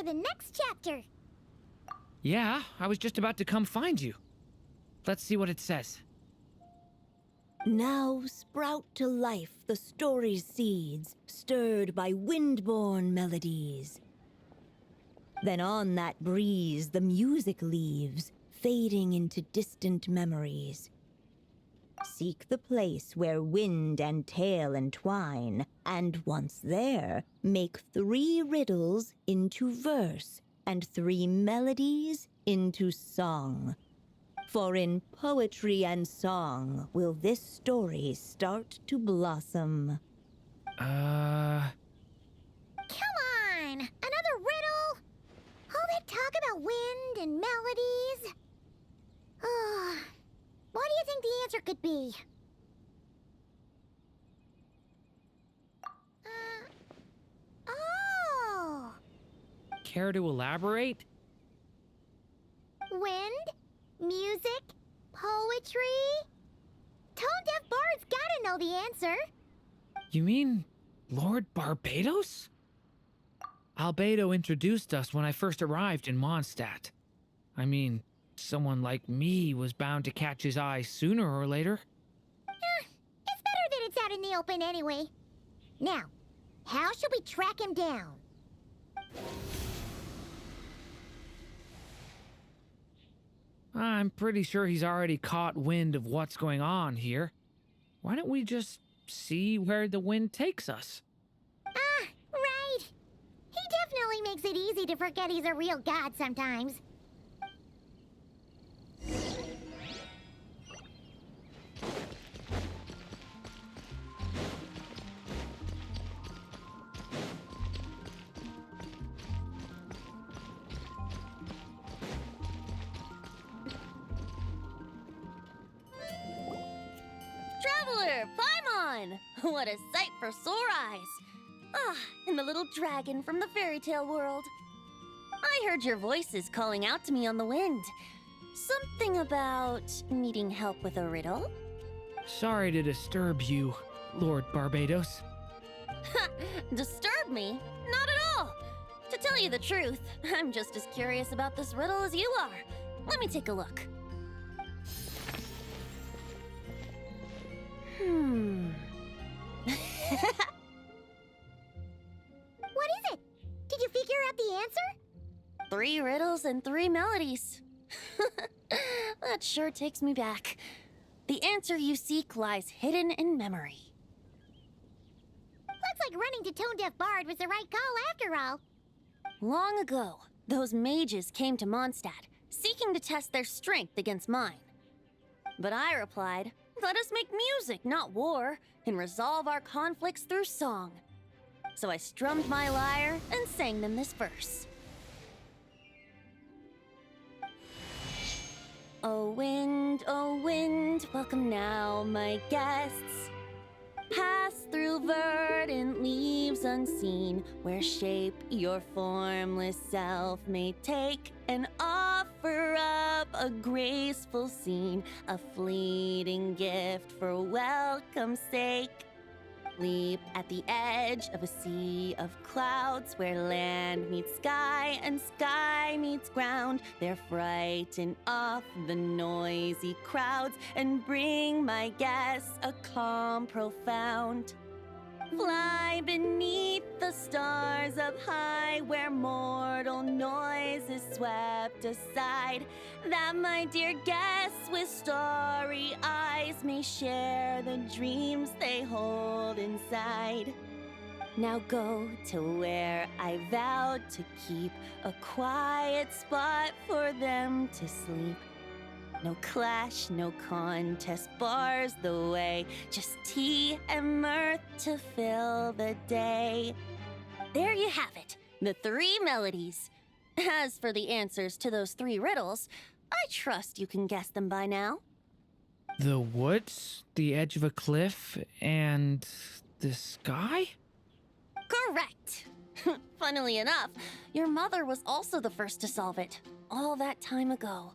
for the next chapter. Yeah, I was just about to come find you. Let's see what it says. Now sprout to life the story's seeds, stirred by wind-born melodies. Then on that breeze the music leaves, fading into distant memories. Seek the place where wind and tale entwine, and once there, make 3 riddles into verse, and 3 melodies into song. For in poetry and song will this story start to blossom. Come on! Another riddle? All that talk about wind and melodies? What do you think the answer could be? Oh! Care to elaborate? Wind? Music? Poetry? Tone-deaf bards gotta know the answer. You mean Lord Barbados? Albedo introduced us when I first arrived in Mondstadt. I mean, someone like me was bound to catch his eye sooner or later. It's better that it's out in the open anyway. Now, how should we track him down? I'm pretty sure he's already caught wind of what's going on here. Why don't we just see where the wind takes us? Right. He definitely makes it easy to forget he's a real god sometimes. Traveler, Paimon! What a sight for sore eyes! Ah, and the little dragon from the fairy tale world. I heard your voices calling out to me on the wind. Something about needing help with a riddle? Sorry to disturb you, Lord Barbados. Disturb me? Not at all! To tell you the truth, I'm just as curious about this riddle as you are. Let me take a look. What is it? Did you figure out the answer? 3 riddles and 3 melodies. That sure takes me back. The answer you seek lies hidden in memory. Looks like running to Tone-Deaf Bard was the right call after all. Long ago, those mages came to Mondstadt, seeking to test their strength against mine. But I replied, let us make music, not war, and resolve our conflicts through song. So I strummed my lyre and sang them this verse. Oh wind, welcome now, my guests. Pass through verdant leaves unseen, where shape your formless self may take, and offer up a graceful scene, a fleeting gift for welcome's sake. Leap at the edge of a sea of clouds, where land meets sky and sky meets ground. There frighten off the noisy crowds and bring my guests a calm profound. Fly beneath the stars up high, where mortal noise is swept aside, that my dear guests with starry eyes may share the dreams they hold inside. Now go to where I vowed to keep a quiet spot for them to sleep. No clash, no contest bars the way, just tea and mirth to fill the day. There you have it, the 3 melodies. As for the answers to those 3 riddles, I trust you can guess them by now. The woods, the edge of a cliff, and the sky? Correct! Funnily enough, your mother was also the first to solve it, all that time ago.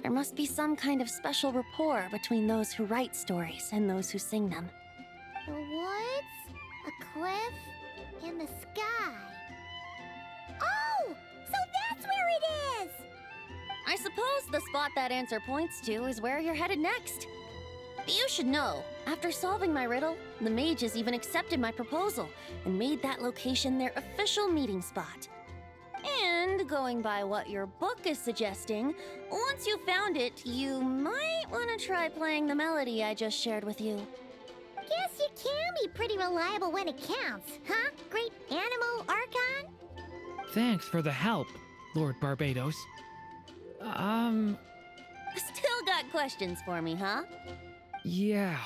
There must be some kind of special rapport between those who write stories and those who sing them. The woods, a cliff, and the sky. There it is! I suppose the spot that answer points to is where you're headed next. You should know, after solving my riddle, the mages even accepted my proposal and made that location their official meeting spot. And going by what your book is suggesting, once you found it, you might want to try playing the melody I just shared with you. Guess you can be pretty reliable when it counts, huh? Great Animal Archon? Thanks for the help, Lord Barbados. Still got questions for me, huh? Yeah,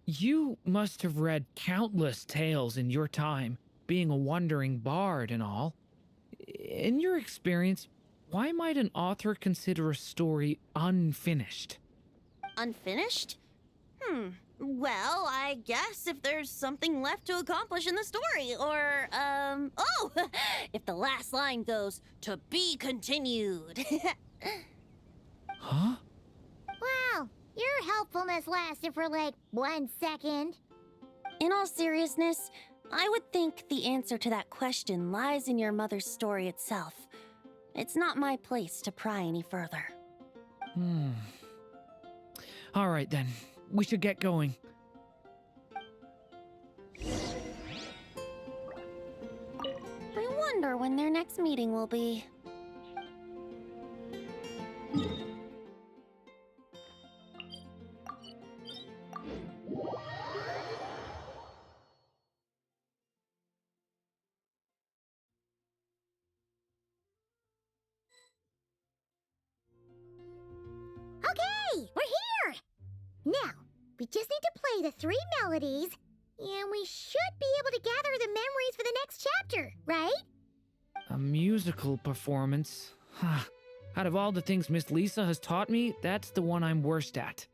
you must have read countless tales in your time, being a wandering bard and all. In your experience, why might an author consider a story unfinished? Unfinished? Well, I guess if there's something left to accomplish in the story, or, oh! If the last line goes, "To be continued." Huh? Wow, your helpfulness lasted for like 1 second. In all seriousness, I would think the answer to that question lies in your mother's story itself. It's not my place to pry any further. All right then, we should get going. I wonder when their next meeting will be. Okay, we're here! Now, we just need to play the 3 melodies, and we should be able to gather the memories for the next chapter, right? A musical performance? Huh. Out of all the things Miss Lisa has taught me, that's the one I'm worst at.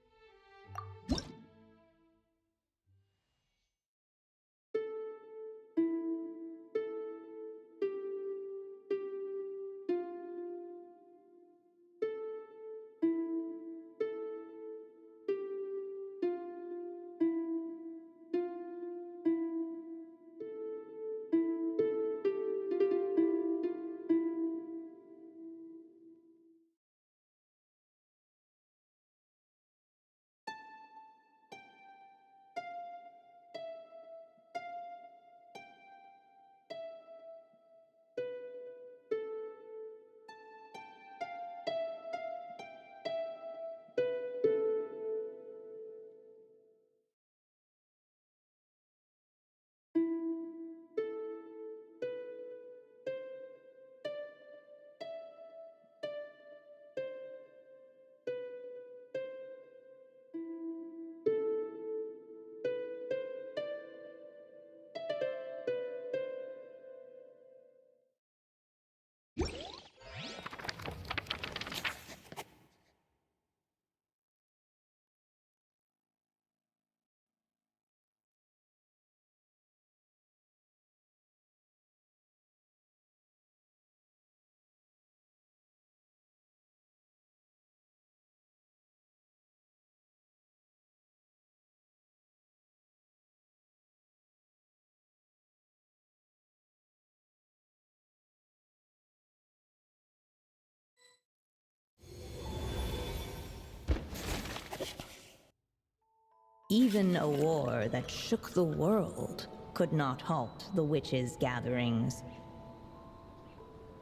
Even a war that shook the world could not halt the witches' gatherings.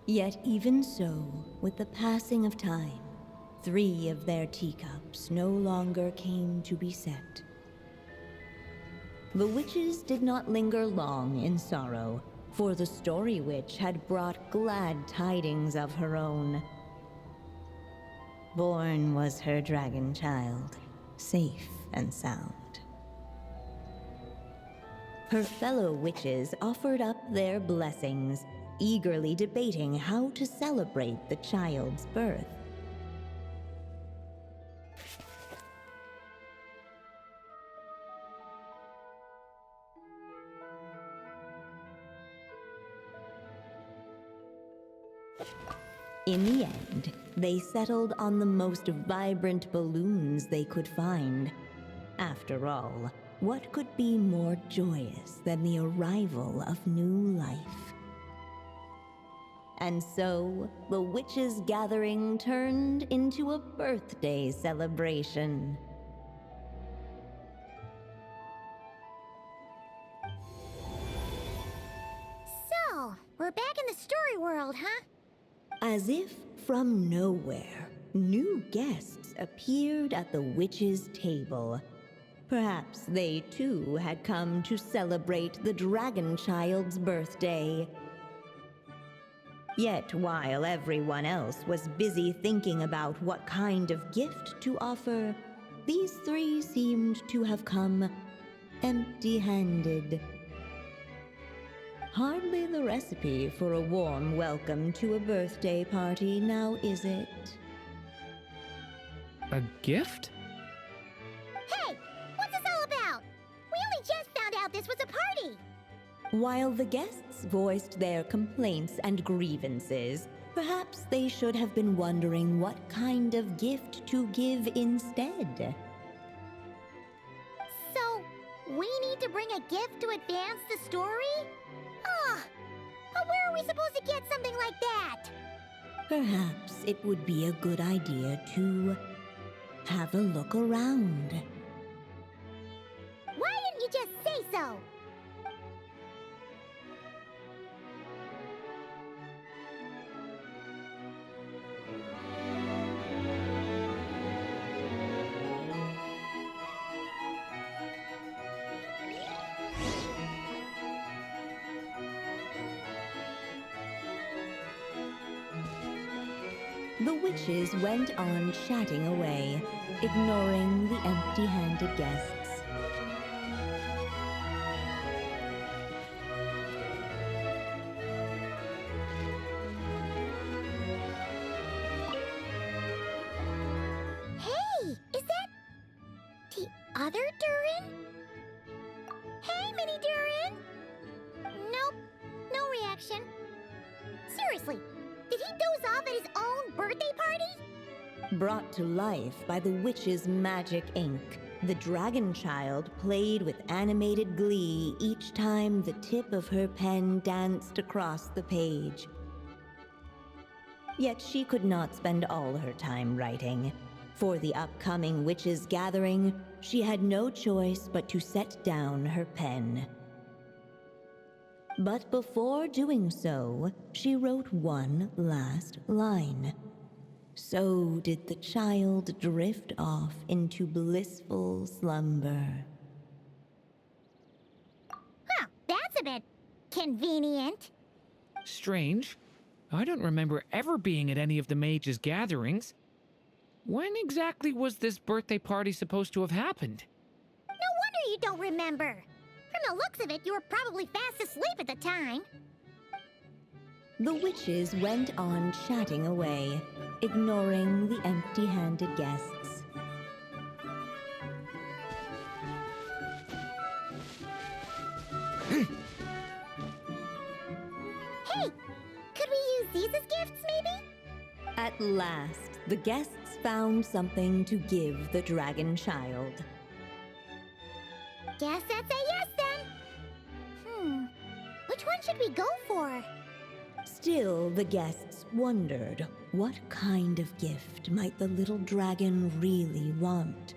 Yet even so, with the passing of time, 3 of their teacups no longer came to be set. The witches did not linger long in sorrow, for the Story Witch had brought glad tidings of her own. Born was her dragon child, safe and sound. Her fellow witches offered up their blessings, eagerly debating how to celebrate the child's birth. In the end, they settled on the most vibrant balloons they could find. After all, what could be more joyous than the arrival of new life? And so, the witches' gathering turned into a birthday celebration. So, we're back in the story world, huh? As if from nowhere, new guests appeared at the witches' table. Perhaps they too had come to celebrate the dragon child's birthday. Yet while everyone else was busy thinking about what kind of gift to offer, these three seemed to have come empty-handed. Hardly the recipe for a warm welcome to a birthday party, now is it? A gift? Hey, what's this all about? We only just found out this was a party. While the guests voiced their complaints and grievances, perhaps they should have been wondering what kind of gift to give instead. So, we need to bring a gift to advance the story? But where are we supposed to get something like that? Perhaps it would be a good idea to have a look around. Why didn't you just say so? The witches went on chatting away, ignoring the empty-handed guests. Hey, is that the other Durin? Hey, Mini Durin! Nope, no reaction. Seriously, did he doze off at his own birthday party? Brought to life by the witch's magic ink, the dragon child played with animated glee each time the tip of her pen danced across the page. Yet she could not spend all her time writing. For the upcoming witches' gathering, she had no choice but to set down her pen. But before doing so, she wrote one last line. So did the child drift off into blissful slumber. Huh, that's a bit convenient. Strange. I don't remember ever being at any of the mages' gatherings. When exactly was this birthday party supposed to have happened? No wonder you don't remember. From the looks of it, you were probably fast asleep at the time. The witches went on chatting away, ignoring the empty-handed guests. Hey, could we use these as gifts, maybe? At last, the guests found something to give the dragon child. Guess that's a yes then. Which one should we go for? Still, the guests wondered, what kind of gift might the little dragon really want?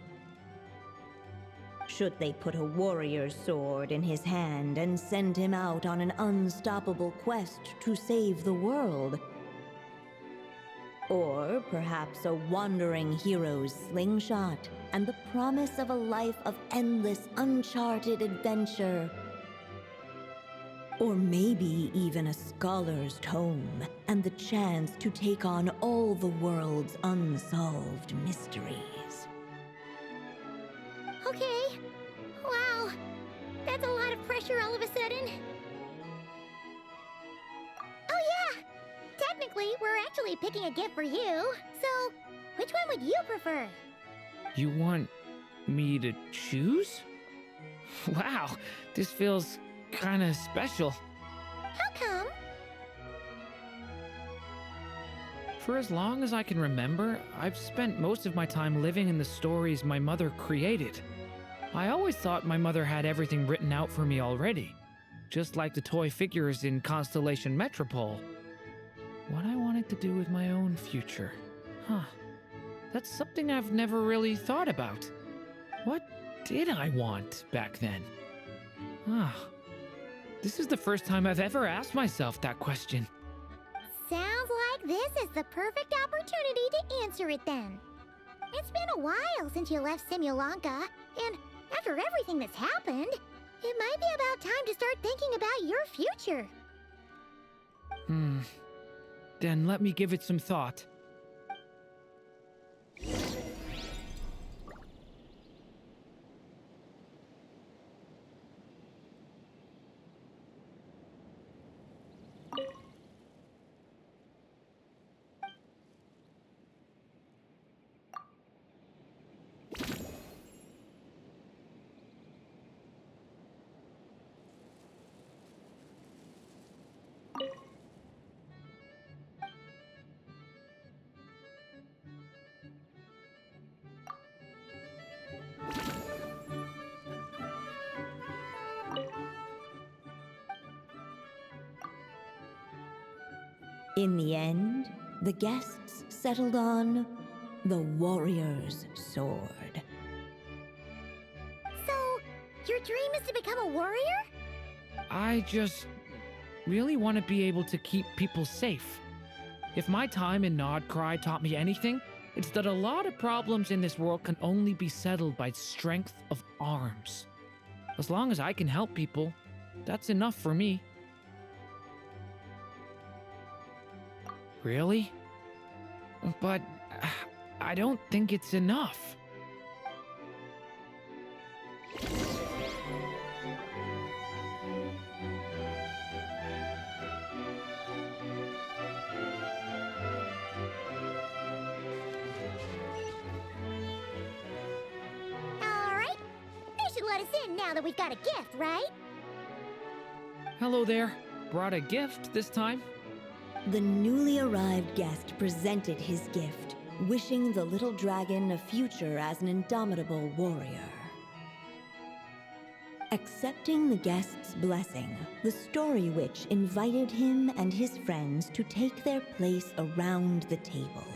Should they put a warrior's sword in his hand and send him out on an unstoppable quest to save the world? Or perhaps a wandering hero's slingshot and the promise of a life of endless, uncharted adventure? Or maybe even a scholar's tome and the chance to take on all the world's unsolved mysteries. Okay. Wow. That's a lot of pressure all of a sudden. Oh yeah. Technically, we're actually picking a gift for you. So, which one would you prefer? You want me to choose? Wow, this feels kinda special. How come? For as long as I can remember, I've spent most of my time living in the stories my mother created. I always thought my mother had everything written out for me already, just like the toy figures in Constellation Metropole. What I wanted to do with my own future. Huh. That's something I've never really thought about. What did I want back then? Ah. This is the first time I've ever asked myself that question. Sounds like this is the perfect opportunity to answer it then. It's been a while since you left Simulanka, and after everything that's happened, it might be about time to start thinking about your future. Then let me give it some thought. In the end, the guests settled on the warrior's sword. So, your dream is to become a warrior? I just really want to be able to keep people safe. If my time in Nodcry taught me anything, it's that a lot of problems in this world can only be settled by strength of arms. As long as I can help people, that's enough for me. Really? But I don't think it's enough. Alright, they should let us in now that we've got a gift, right? Hello there. Brought a gift this time. The newly arrived guest presented his gift, wishing the little dragon a future as an indomitable warrior. Accepting the guest's blessing, the Story Witch invited him and his friends to take their place around the table.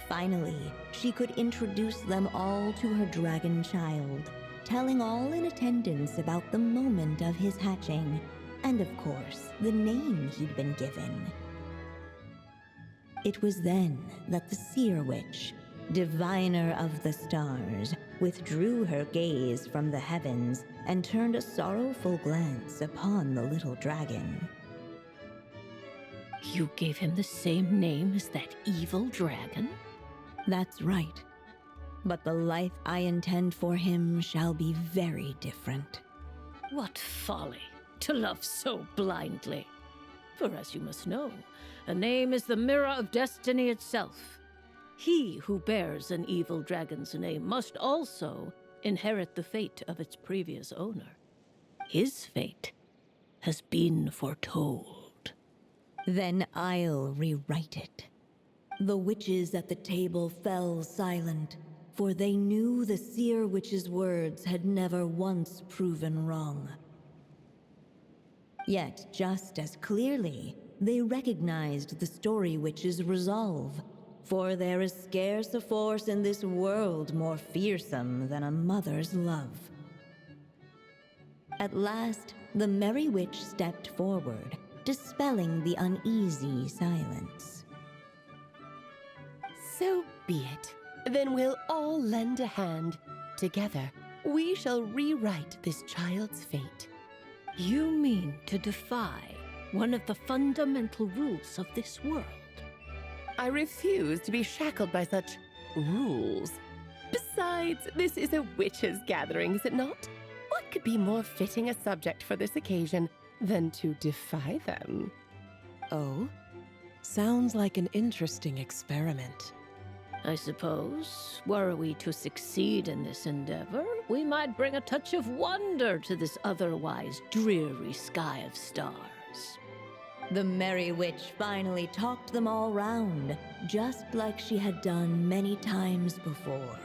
Finally, she could introduce them all to her dragon child, telling all in attendance about the moment of his hatching, and of course, the name he'd been given. It was then that the Seer Witch, diviner of the stars, withdrew her gaze from the heavens and turned a sorrowful glance upon the little dragon. You gave him the same name as that evil dragon? That's right. But the life I intend for him shall be very different. What folly to love so blindly. For as you must know, a name is the mirror of destiny itself. He who bears an evil dragon's name must also inherit the fate of its previous owner. His fate has been foretold. Then I'll rewrite it. The witches at the table fell silent, for they knew the Seer Witch's words had never once proven wrong. Yet, just as clearly, they recognized the Story Witch's resolve, for there is scarce a force in this world more fearsome than a mother's love. At last, the Merry Witch stepped forward, dispelling the uneasy silence. So be it. Then we'll all lend a hand. Together, we shall rewrite this child's fate. You mean to defy one of the fundamental rules of this world? I refuse to be shackled by such rules. Besides, this is a witches' gathering, is it not? What could be more fitting a subject for this occasion than to defy them? Oh? Sounds like an interesting experiment. I suppose, were we to succeed in this endeavor, we might bring a touch of wonder to this otherwise dreary sky of stars. The Merry Witch finally talked them all round, just like she had done many times before.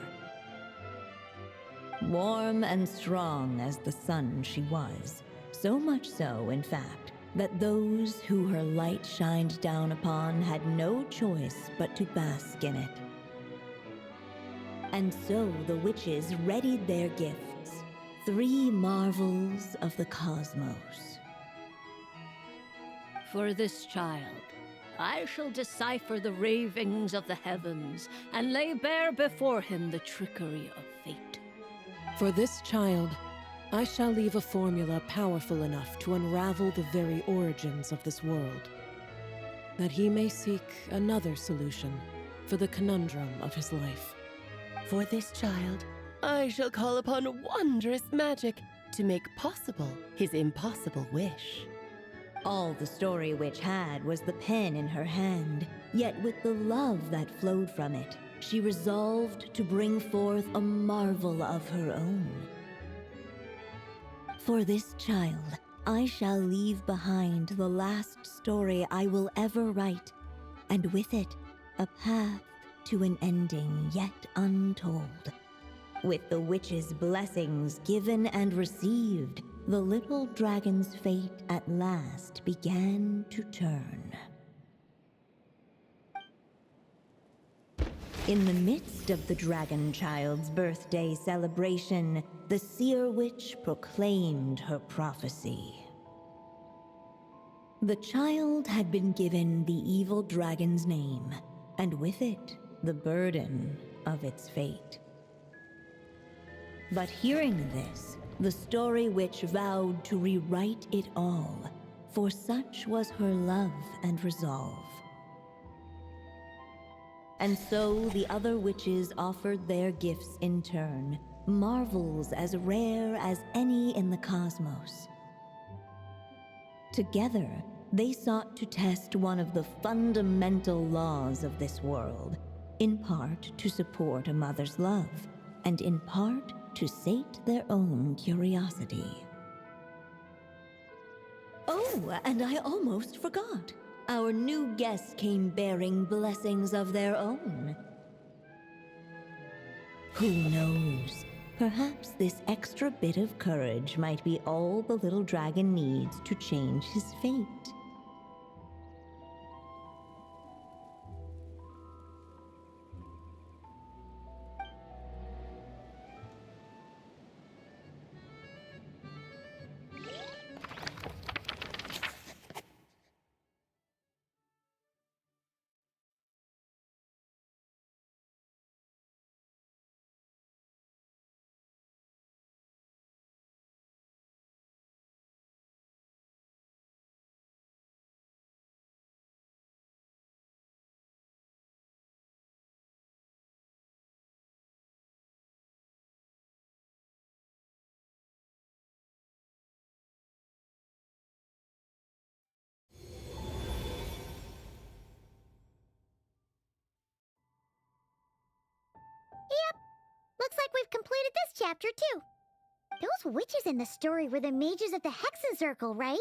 Warm and strong as the sun she was, so much so, in fact, that those who her light shined down upon had no choice but to bask in it. And so the witches readied their gifts, 3 marvels of the cosmos. For this child, I shall decipher the ravings of the heavens and lay bare before him the trickery of fate. For this child, I shall leave a formula powerful enough to unravel the very origins of this world, that he may seek another solution for the conundrum of his life. For this child, I shall call upon wondrous magic to make possible his impossible wish. All the Story Witch had was the pen in her hand, yet with the love that flowed from it, she resolved to bring forth a marvel of her own. For this child, I shall leave behind the last story I will ever write, and with it, a path to an ending yet untold. With the witch's blessings given and received, the little dragon's fate at last began to turn. In the midst of the dragon child's birthday celebration, the seer witch proclaimed her prophecy. The child had been given the evil dragon's name, and with it, the burden of its fate. But hearing this, the Story Witch vowed to rewrite it all, for such was her love and resolve. And so the other witches offered their gifts in turn, marvels as rare as any in the cosmos. Together, they sought to test one of the fundamental laws of this world, in part to support a mother's love, and in part to sate their own curiosity. Oh, and I almost forgot. Our new guests came bearing blessings of their own. Who knows? Perhaps this extra bit of courage might be all the little dragon needs to change his fate. Looks like we've completed this chapter, too. Those witches in the story were the mages of the Hexen Circle, right?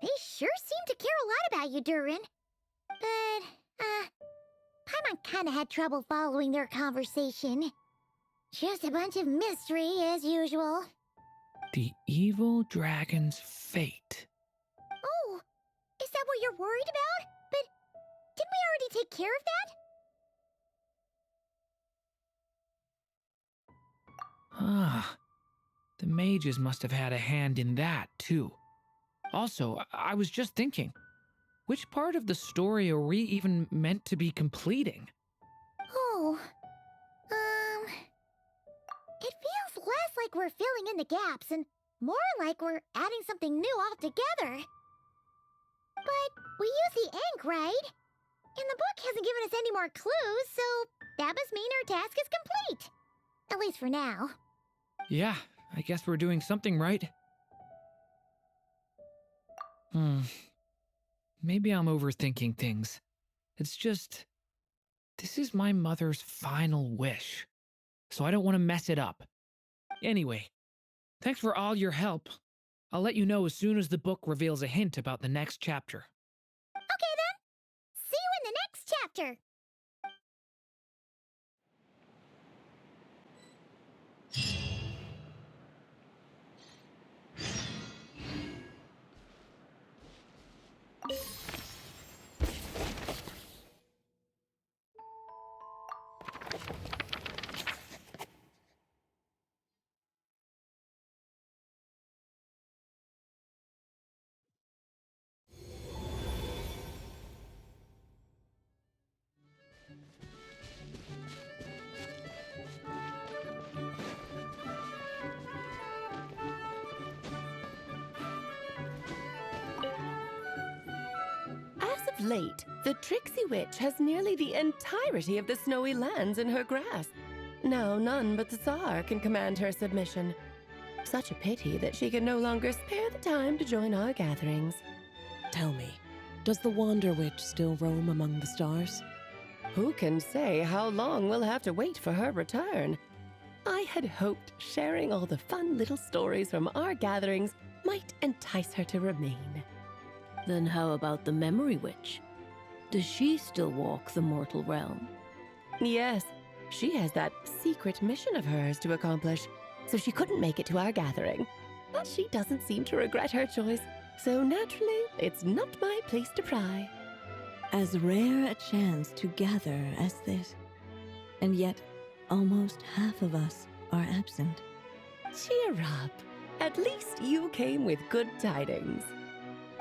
They sure seem to care a lot about you, Durin. But, Paimon kinda had trouble following their conversation. Just a bunch of mystery, as usual. The evil dragon's fate. Oh, is that what you're worried about? But didn't we already take care of that? Ah, the mages must have had a hand in that, too. Also, I was just thinking, which part of the story are we even meant to be completing? Oh, it feels less like we're filling in the gaps and more like we're adding something new altogether. But we use the ink, right? And the book hasn't given us any more clues, so that must mean our task is complete. At least for now. Yeah, I guess we're doing something right. Maybe I'm overthinking things. It's just, this is my mother's final wish, so I don't want to mess it up. Anyway, thanks for all your help. I'll let you know as soon as the book reveals a hint about the next chapter. Okay then. See you in the next chapter. of late, the tricksy witch has nearly the entirety of the snowy lands in her grasp. Now none but the Tsar can command her submission. Such a pity that she can no longer spare the time to join our gatherings. Tell me, does the Wander Witch still roam among the stars? Who can say how long we'll have to wait for her return? I had hoped sharing all the fun little stories from our gatherings might entice her to remain. Then how about the Memory Witch? Does she still walk the mortal realm? Yes, she has that secret mission of hers to accomplish, so she couldn't make it to our gathering. But she doesn't seem to regret her choice, so naturally, it's not my place to pry. As rare a chance to gather as this. And yet, almost half of us are absent. Cheer up. At least you came with good tidings.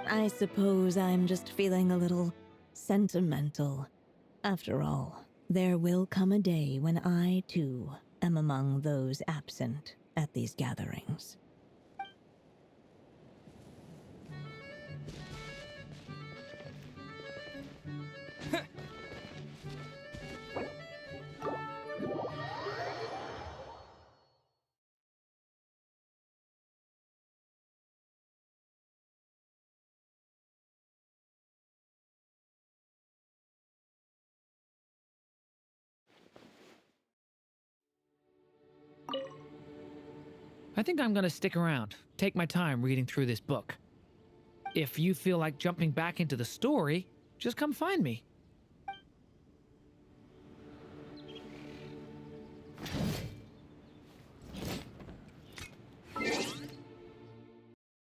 I suppose I'm just feeling a little sentimental. After all, there will come a day when I, too, am among those absent at these gatherings. I think I'm gonna stick around, take my time reading through this book. If you feel like jumping back into the story, just come find me.